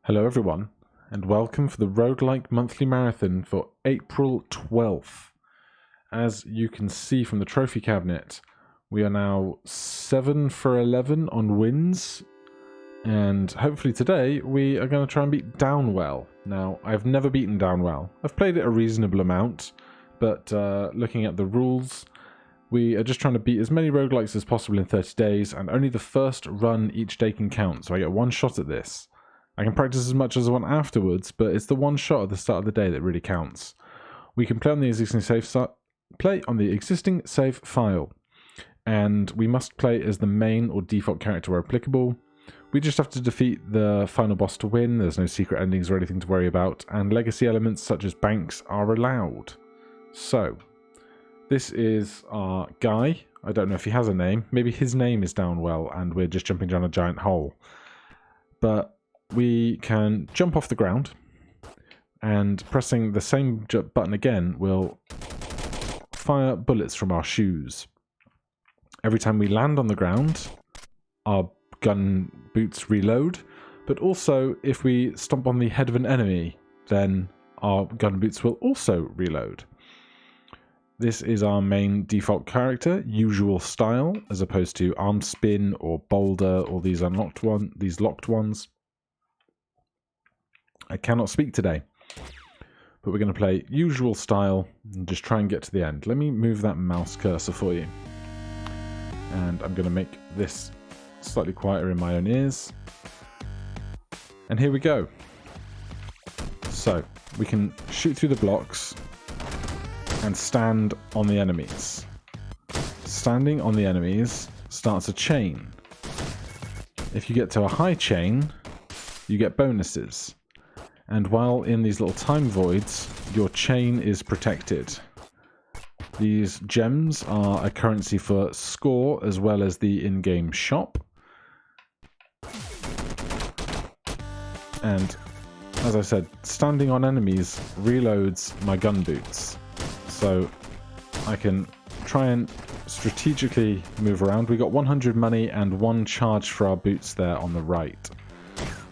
Hello everyone, and welcome for the Roguelike monthly marathon for April 12th. As you can see from the trophy cabinet, we are now 7 for 11 on wins, and hopefully today we are going to try and beat Downwell. Now, I've never beaten Downwell. I've played it a reasonable amount, but looking at the rules, we are just trying to beat as many roguelikes as possible in 30 days, and only the first run each day can count, so I get one shot at this. I can practice as much as I want afterwards, but it's the one shot at the start of the day that really counts. We can play on the existing save file, and we must play as the main or default character where applicable. We just have to defeat the final boss to win. There's no secret endings or anything to worry about, and legacy elements such as banks are allowed. So, this is our guy. I don't know if he has a name. Maybe his name is Downwell, and we're just jumping down a giant hole. But we can jump off the ground, and pressing the same button again will fire bullets from our shoes. Every time we land on the ground, our gun boots reload, but also if we stomp on the head of an enemy, then our gun boots will also reload. This is our main default character, usual style, as opposed to arm spin or boulder or these locked ones. I cannot speak today, but we're going to play usual style and just try and get to the end. Let me move that mouse cursor for you. And I'm going to make this slightly quieter in my own ears. And here we go. So, we can shoot through the blocks and stand on the enemies. Standing on the enemies starts a chain. If you get to a high chain, you get bonuses. And while in these little time voids, your chain is protected. These gems are a currency for score as well as the in-game shop. And as I said, standing on enemies reloads my gun boots. So I can try and strategically move around. We got 100 money and 1 charge for our boots there on the right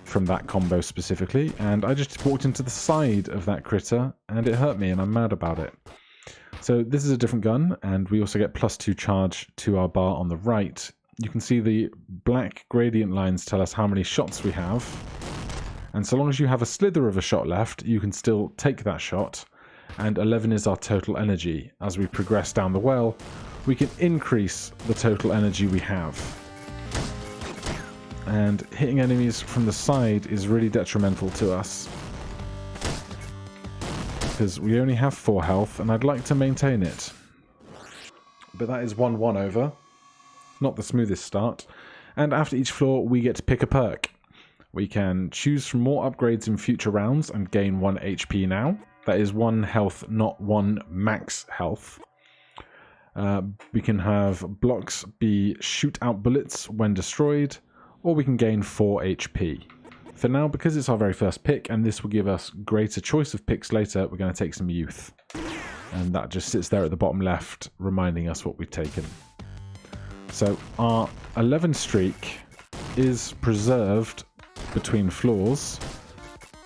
from that combo specifically, and I just walked into the side of that critter and it hurt me and I'm mad about it. So this is a different gun, and we also get +2 charge to our bar on the right. You can see the black gradient lines tell us how many shots we have, and so long as you have a slither of a shot left, you can still take that shot, and 11 is our total energy. As we progress down the well, we can increase the total energy we have. And hitting enemies from the side is really detrimental to us, because we only have 4 health and I'd like to maintain it. But that is 1-1 over. Not the smoothest start. And after each floor we get to pick a perk. We can choose from more upgrades in future rounds and gain 1 HP now. That is 1 health, not 1 max health. We can have blocks be shoot out bullets when destroyed, or we can gain 4 HP. For now, because it's our very first pick, and this will give us greater choice of picks later, we're going to take some youth. And that just sits there at the bottom left, reminding us what we've taken. So our 11 streak is preserved between floors.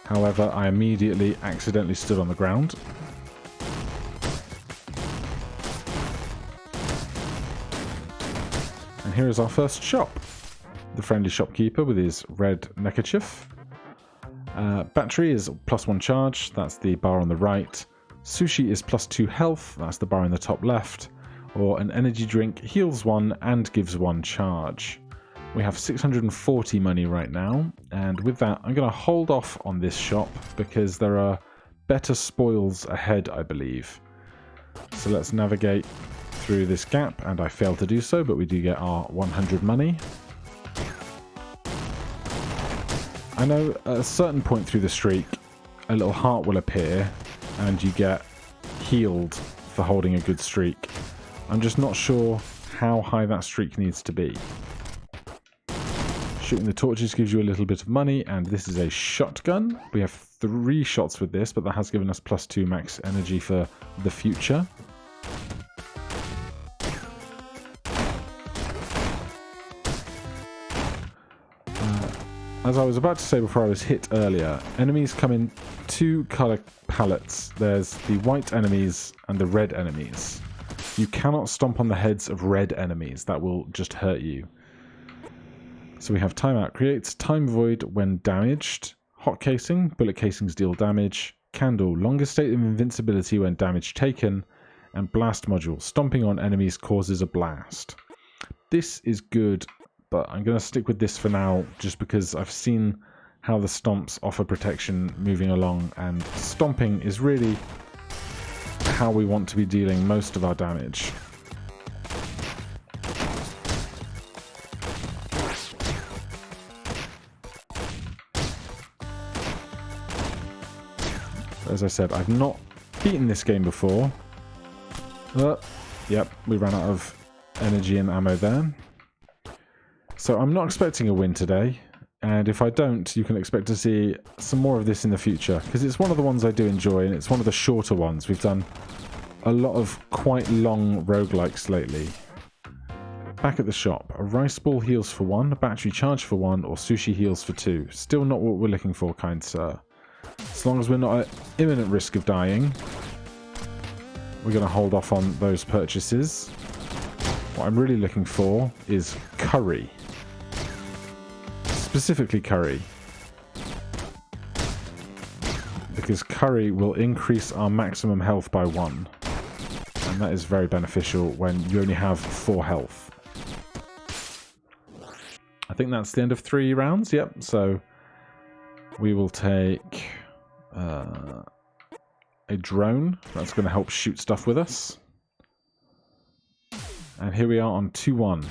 However, I immediately accidentally stood on the ground. And here is our first shop. The friendly shopkeeper with his red neckerchief. Battery is +1 charge, that's the bar on the right. Sushi is +2 health, that's the bar in the top left. Or an energy drink heals 1 and gives 1 charge. We have 640 money right now, and with that I'm going to hold off on this shop because there are better spoils ahead, I believe. So let's navigate through this gap, and I failed to do so, but we do get our 100 money. I know at a certain point through the streak, a little heart will appear and you get healed for holding a good streak. I'm just not sure how high that streak needs to be. Shooting the torches gives you a little bit of money, and this is a shotgun. We have 3 shots with this, but that has given us +2 max energy for the future. as I was about to say before I was hit earlier, enemies come in two colour palettes. There's the white enemies and the red enemies. You cannot stomp on the heads of red enemies. That will just hurt you. So we have timeout creates, time void when damaged, hot casing, bullet casings deal damage, candle, longest state of invincibility when damage taken, and blast module, stomping on enemies causes a blast. This is good, but I'm going to stick with this for now just because I've seen how the stomps offer protection moving along, and stomping is really how we want to be dealing most of our damage. As I said, I've not beaten this game before. Yep, we ran out of energy and ammo there. So I'm not expecting a win today, and if I don't, you can expect to see some more of this in the future, because it's one of the ones I do enjoy, and it's one of the shorter ones. We've done a lot of quite long roguelikes lately. Back at the shop, a rice ball heals for 1, a battery charge for 1, or sushi heals for 2. Still not what we're looking for, kind sir. As long as we're not at imminent risk of dying, we're going to hold off on those purchases. What I'm really looking for is curry. Specifically curry. Because curry will increase our maximum health by 1. And that is very beneficial when you only have 4 health. I think that's the end of 3 rounds, yep. So we will take a drone. That's going to help shoot stuff with us. And here we are on 2-1.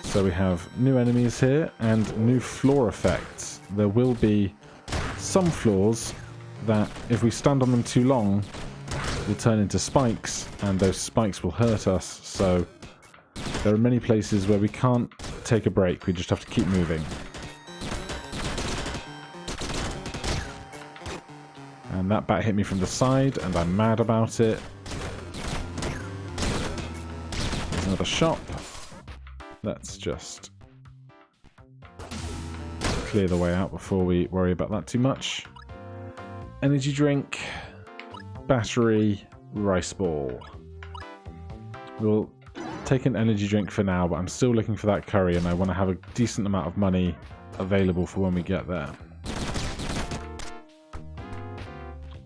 So we have new enemies here and new floor effects. There will be some floors that, if we stand on them too long, will turn into spikes, and those spikes will hurt us. So there are many places where we can't take a break. We just have to keep moving. And that bat hit me from the side, and I'm mad about it. There's another shop. Let's just clear the way out before we worry about that too much. Energy drink, battery, rice ball. We'll take an energy drink for now, but I'm still looking for that curry, and I want to have a decent amount of money available for when we get there.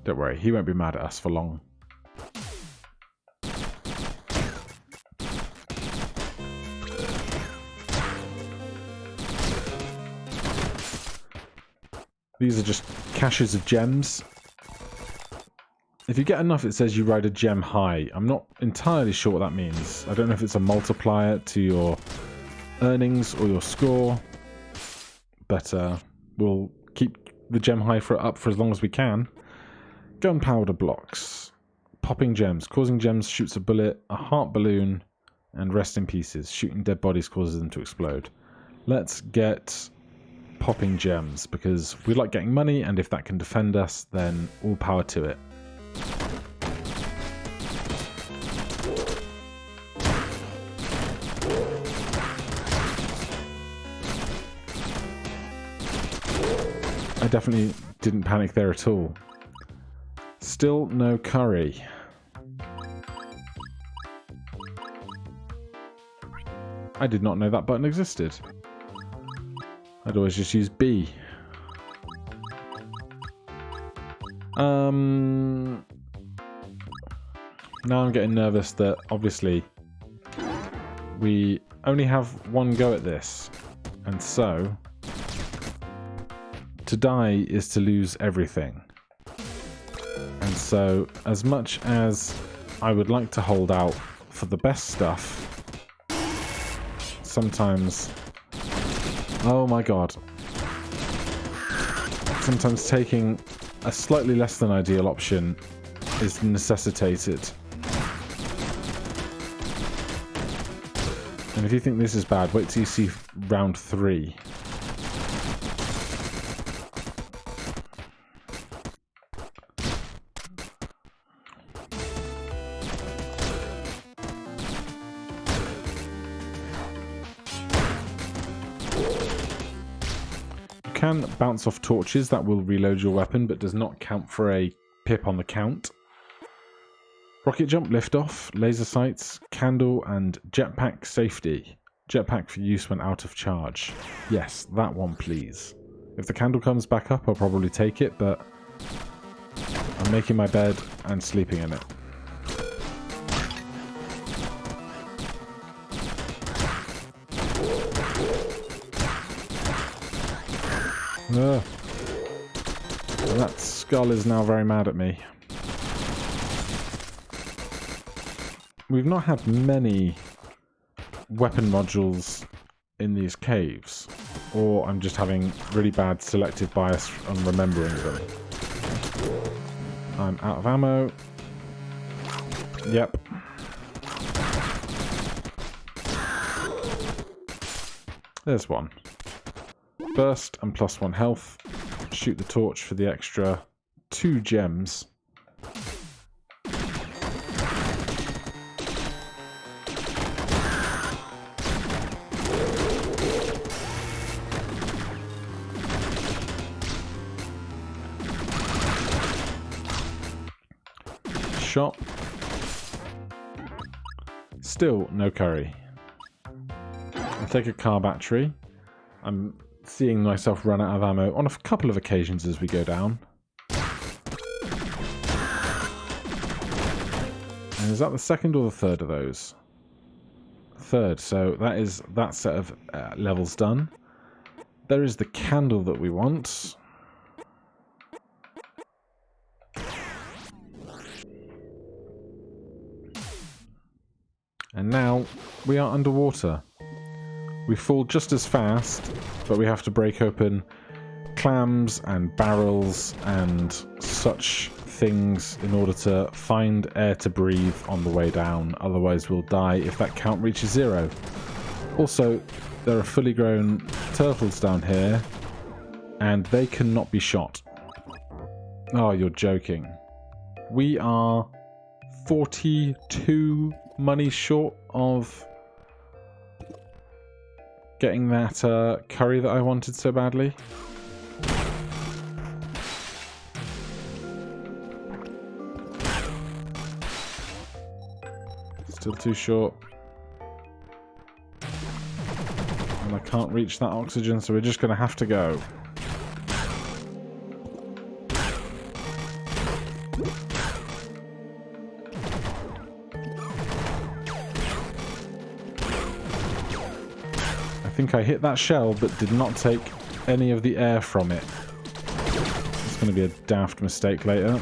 Don't worry, he won't be mad at us for long. These are just caches of gems. If you get enough, it says you ride a gem high. I'm not entirely sure what that means. I don't know if it's a multiplier to your earnings or your score. But we'll keep the gem high up for as long as we can. Gunpowder blocks. Popping gems. Causing gems shoots a bullet, a heart balloon, and rest in pieces. Shooting dead bodies causes them to explode. Let's get popping gems, because we like getting money, and if that can defend us, then all power to it. I definitely didn't panic there at all. Still no curry. I did not know that button existed. I'd always just use B. Now I'm getting nervous that obviously we only have one go at this, and so to die is to lose everything. And so, as much as I would like to hold out for the best stuff, sometimes, oh my god, sometimes taking a slightly less than ideal option is necessitated. And if you think this is bad, wait till you see round 3. can bounce off torches. That will reload your weapon, but does not count for a pip on the count. Rocket jump, lift off, laser sights, candle, and jetpack safety. Jetpack for use when out of charge. Yes, that one please. If the candle comes back up, I'll probably take it, but I'm making my bed and sleeping in it. Ugh. That skull is now very mad at me. We've not had many weapon modules in these caves, or I'm just having really bad selective bias on remembering them. I'm out of ammo. Yep. There's one. Burst and +1 health. Shoot the torch for the extra 2 gems. Shot. Still no curry. I'll take a car battery. I'm seeing myself run out of ammo on a couple of occasions as we go down. And is that the second or the third of those? Third, so that is that set of levels done. There is the candle that we want. And now we are underwater. We fall just as fast, but we have to break open clams and barrels and such things in order to find air to breathe on the way down. Otherwise we'll die if that count reaches 0. Also, there are fully grown turtles down here, and they cannot be shot. Oh, you're joking. We are 42 money short of getting that curry that I wanted so badly. Still too short. And I can't reach that oxygen, so we're just going to have to go. I think I hit that shell, but did not take any of the air from it. It's going to be a daft mistake later.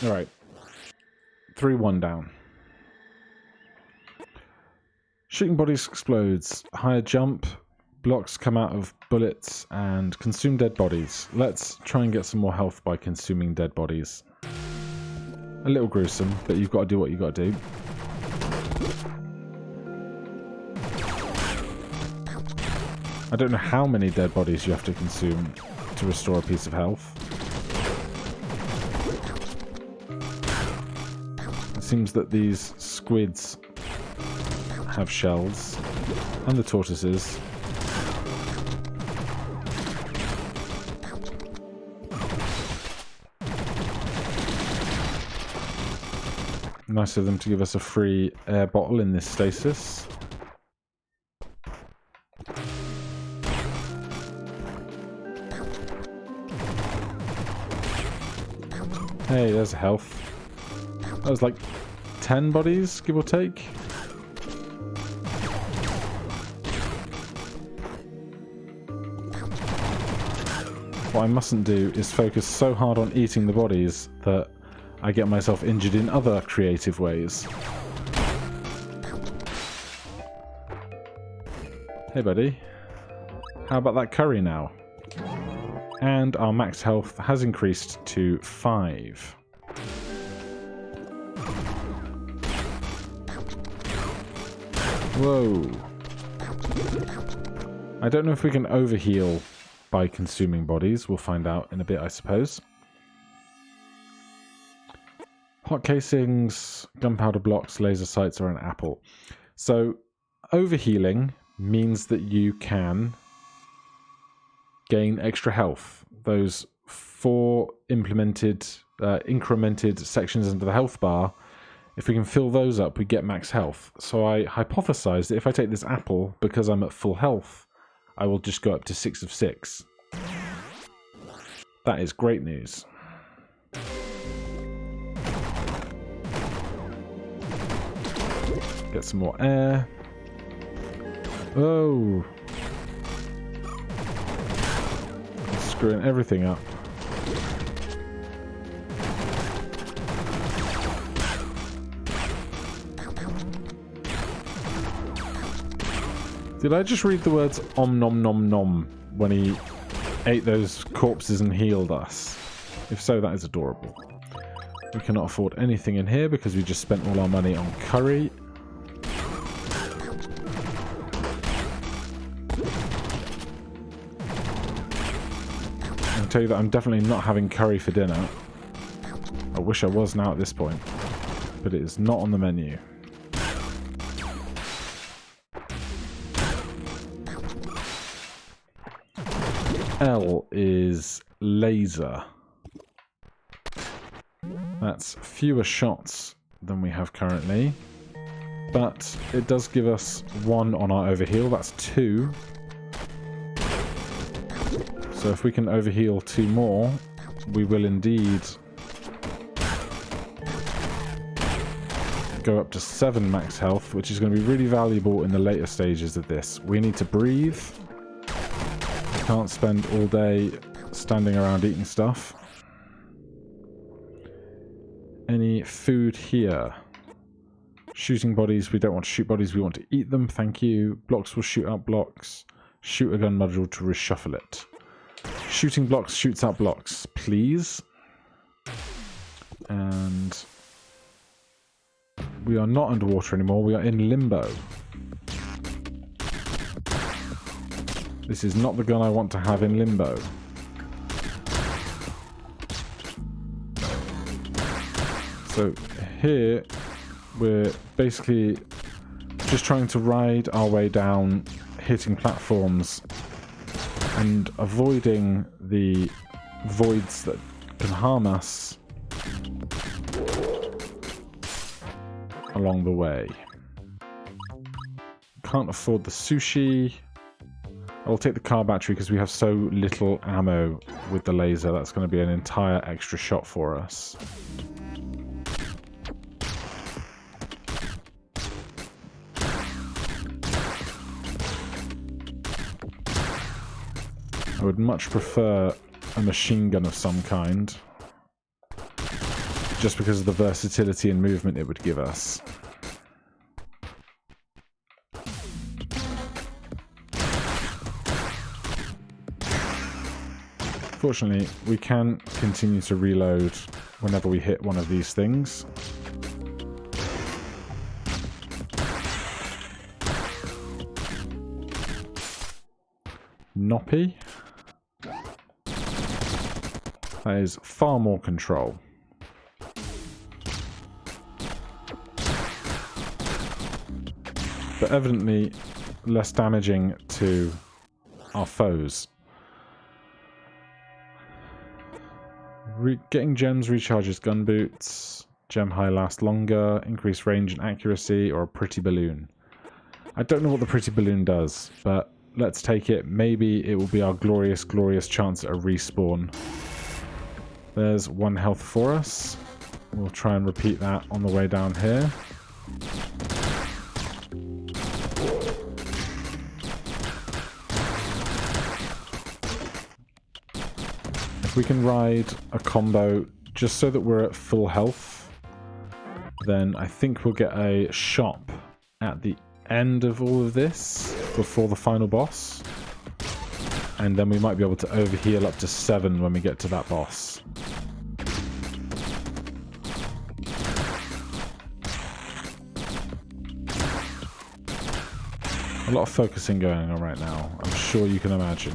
Alright. 3-1 down. Shooting bodies explodes. Higher jump. Blocks come out of bullets and consume dead bodies. Let's try and get some more health by consuming dead bodies. A little gruesome, but you've got to do what you've got to do. I don't know how many dead bodies you have to consume to restore a piece of health. It seems that these squids have shells, and the tortoises. Nice of them to give us a free air bottle in this stasis. Hey, there's health. That was like 10 bodies, give or take. What I mustn't do is focus so hard on eating the bodies that I get myself injured in other creative ways. Hey buddy, how about that curry now? And our max health has increased to 5. Whoa. I don't know if we can overheal by consuming bodies. We'll find out in a bit, I suppose. Hot casings, gunpowder blocks, laser sights, or an apple. So, overhealing means that you can gain extra health. Those 4 incremented sections under the health bar, if we can fill those up, we get max health. So I hypothesized that if I take this apple, because I'm at full health, I will just go up to 6 of 6. That is great news. Get some more air. Oh! Screwing everything up. Did I just read the words om nom nom nom when he ate those corpses and healed us? If so, that is adorable. We cannot afford anything in here because we just spent all our money on curry. I can tell you that I'm definitely not having curry for dinner. I wish I was now at this point, but it is not on the menu. L is laser. That's fewer shots than we have currently, but it does give us 1 on our overheal. That's 2. So if we can overheal 2 more, we will indeed go up to 7 max health, which is going to be really valuable in the later stages of this. We need to breathe. Can't spend all day standing around eating stuff. Any food here? Shooting bodies. We don't want to shoot bodies. We want to eat them. Thank you. Blocks will shoot out blocks. Shoot a gun module to reshuffle it. Shooting blocks shoots out blocks. Please. And we are not underwater anymore. We are in limbo. This is not the gun I want to have in limbo. So here we're basically just trying to ride our way down, hitting platforms and avoiding the voids that can harm us along the way. Can't afford the sushi. I'll take the car battery because we have so little ammo with the laser. That's going to be an entire extra shot for us. I would much prefer a machine gun of some kind, just because of the versatility and movement it would give us. Fortunately, we can continue to reload whenever we hit one of these things. Noppy. That is far more control. But evidently less damaging to our foes. Getting gems recharges gun boots. Gem high lasts longer. Increased range and accuracy, or a pretty balloon. I don't know what the pretty balloon does, but let's take it. Maybe it will be our glorious, glorious chance at a respawn. There's 1 health for us. We'll try and repeat that on the way down here. If we can ride a combo just so that we're at full health, then I think we'll get a shop at the end of all of this before the final boss. And then we might be able to overheal up to 7 when we get to that boss. A lot of focusing going on right now, I'm sure you can imagine.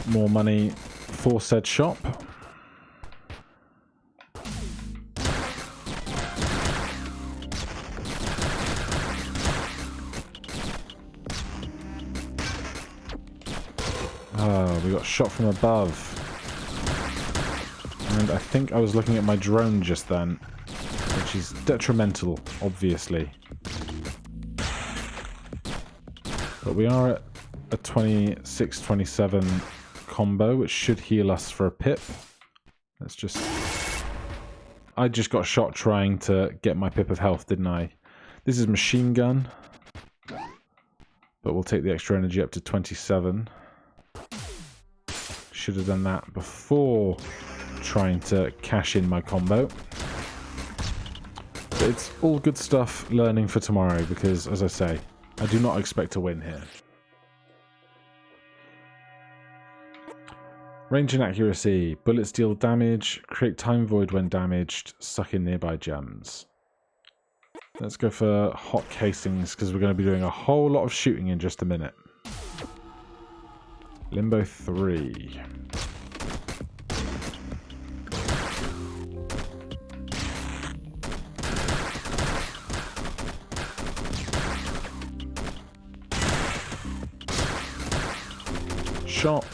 More money for said shop. We got shot from above. And I think I was looking at my drone just then, which is detrimental, obviously. But we are at a 26-27 combo, which should heal us for a pip. Let's just... I just got shot trying to get my pip of health, didn't I? This is machine gun. But we'll take the extra energy up to 27. Should have done that before trying to cash in my combo. But it's all good stuff learning for tomorrow because, as I say, I do not expect to win here. Range and accuracy. Bullets deal damage. Create time void when damaged. Suck in nearby gems. Let's go for hot casings because we're going to be doing a whole lot of shooting in just a minute. Limbo 3. Shop.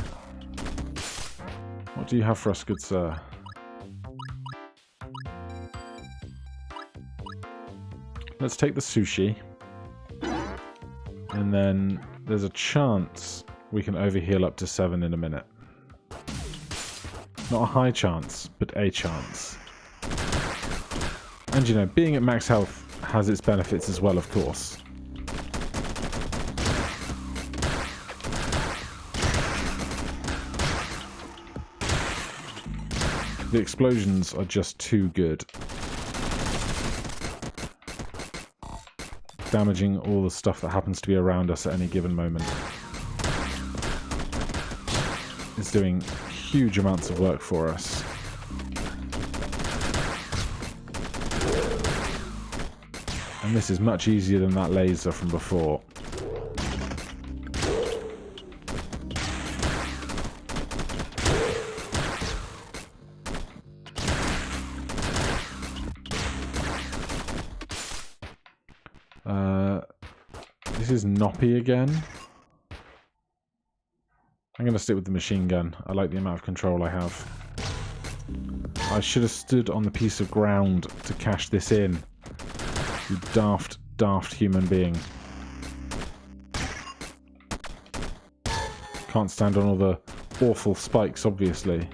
What do you have for us, good sir? Let's take the sushi. And then there's a chance we can overheal up to 7 in a minute. Not a high chance, but a chance. And you know, being at max health has its benefits as well, of course. The explosions are just too good. Damaging all the stuff that happens to be around us at any given moment. It's doing huge amounts of work for us. And this is much easier than that laser from before. This is Noppy again. I'm going to stick with the machine gun. I like the amount of control I have. I should have stood on the piece of ground to cash this in. You daft, daft human being. Can't stand on all the awful spikes, obviously.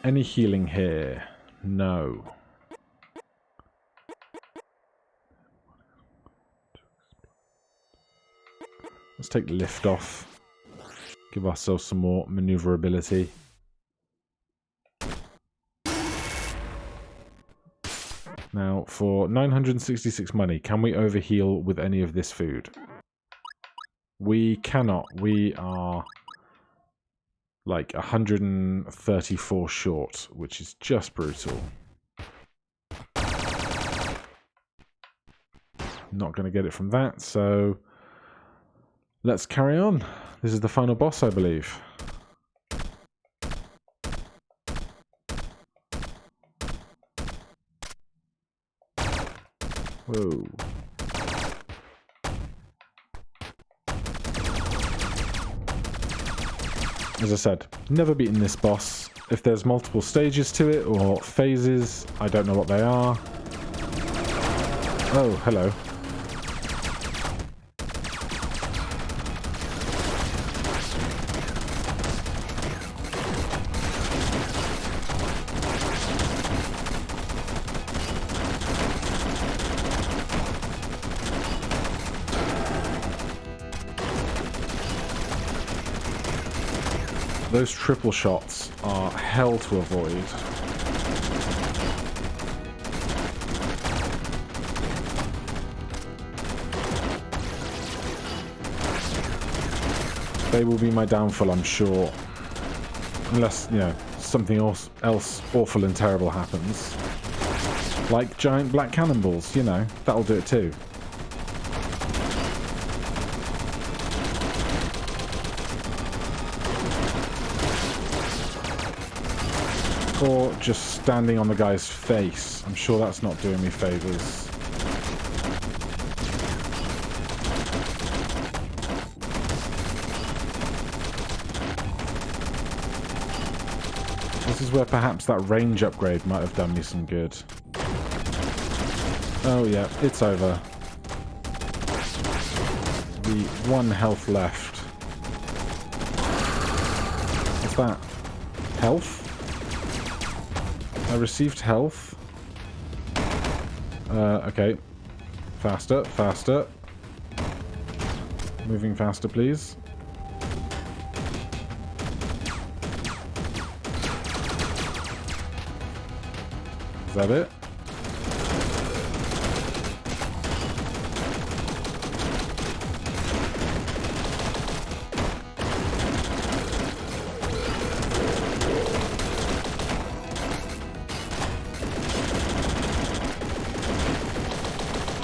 Any healing here? No. Let's take lift off. Give ourselves some more maneuverability. Now, for 966 money, can we overheal with any of this food? We cannot. We are like 134 short, which is just brutal. Not going to get it from that, so let's carry on. This is the final boss, I believe. Whoa. As I said, never beaten this boss. If there's multiple stages to it, or phases, I don't know what they are. Oh, hello. Those triple shots are hell to avoid. They will be my downfall, I'm sure. Unless, you know, something else awful and terrible happens. Like giant black cannonballs, you know, that'll do it too. Or just standing on the guy's face. I'm sure that's not doing me favours. This is where perhaps that range upgrade might have done me some good. Oh yeah, it's over. The 1 health left. What's that? Health? I received health. Okay. Faster, faster. Moving faster, please. Is that it?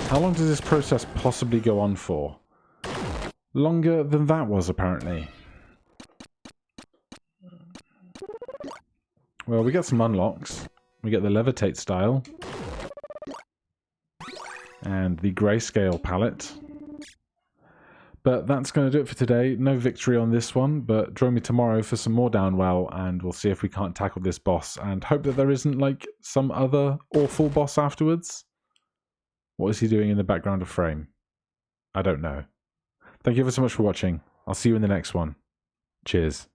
How long does this process possibly go on for? Longer than that was, apparently. Well, we get some unlocks. We get the levitate style. And the grayscale palette. But that's going to do it for today. No victory on this one, but join me tomorrow for some more Downwell, and we'll see if we can't tackle this boss, and hope that there isn't, like, some other awful boss afterwards. What is he doing in the background of frame? I don't know. Thank you ever so much for watching. I'll see you in the next one. Cheers.